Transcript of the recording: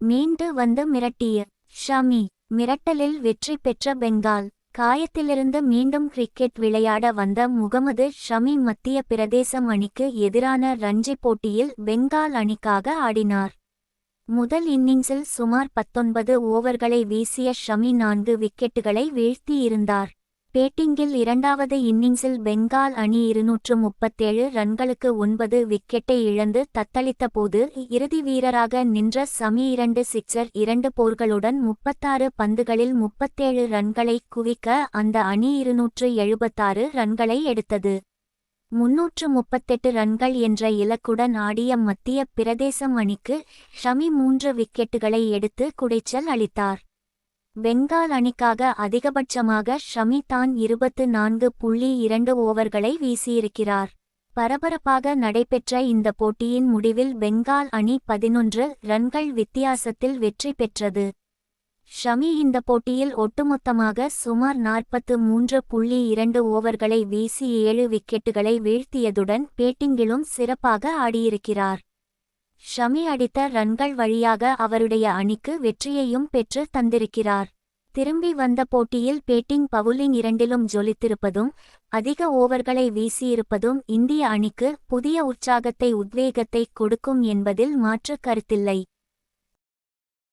மீண்டு வந்து மிரட்டிய ஷமி. மிரட்டலில் வெற்றி பெற்ற பெங்கால். காயத்திலிருந்து மீண்டும் கிரிக்கெட் விளையாட வந்த முகமது ஷமி மத்திய பிரதேசம் அணிக்கு எதிரான ரஞ்சி போட்டியில் பெங்கால் அணிக்காக ஆடினார். முதல் இன்னிங்ஸில் சுமார் 19 ஓவர்களை வீசிய ஷமி 4 விக்கெட்டுகளை வீழ்த்தியிருந்தார். பேட்டிங்கில் இரண்டாவது இன்னிங்ஸில் பெங்கால் அணி 237 ரன்களுக்கு 9 விக்கெட்டை இழந்து தத்தளித்த போது இறுதி வீரராக நின்ற ஷமி 2 சிக்ஸர் 2 போர்களுடன் 36 பந்துகளில் 37 ரன்களை குவிக்க அந்த அணி 276 ரன்களை எடுத்தது. 338 ரன்கள் என்ற இலக்குடன் ஆடிய மத்திய பிரதேசம் அணிக்கு ஷமி 3 விக்கெட்டுகளை எடுத்து குடைச்சல் அளித்தார். பெங்கால் அணிக்காக அதிகபட்சமாக ஷமி தான் 24.2 ஓவர்களை வீசியிருக்கிறார். பரபரப்பாக நடைபெற்ற இந்த போட்டியின் முடிவில் பெங்கால் அணி 11 ரன்கள் வித்தியாசத்தில் வெற்றி பெற்றது. ஷமி இந்த போட்டியில் ஒட்டுமொத்தமாக சுமார் 43.2 ஓவர்களை வீசி 7 விக்கெட்டுகளை வீழ்த்தியதுடன் பேட்டிங்கிலும் சிறப்பாக ஆடியிருக்கிறார். ஷமி அடித்த ரன்கள் வழியாக அவருடைய அணிக்கு வெற்றியையும் பெற்று தந்திருக்கிறார். திரும்பி வந்த போட்டியில் பேட்டிங் பவுலிங் இரண்டிலும் ஜொலித்திருப்பதும் அதிக ஓவர்களை வீசியிருப்பதும் இந்திய அணிக்கு புதிய உற்சாகத்தை உத்வேகத்தை கொடுக்கும் என்பதில் மாற்று கருத்தில்லை.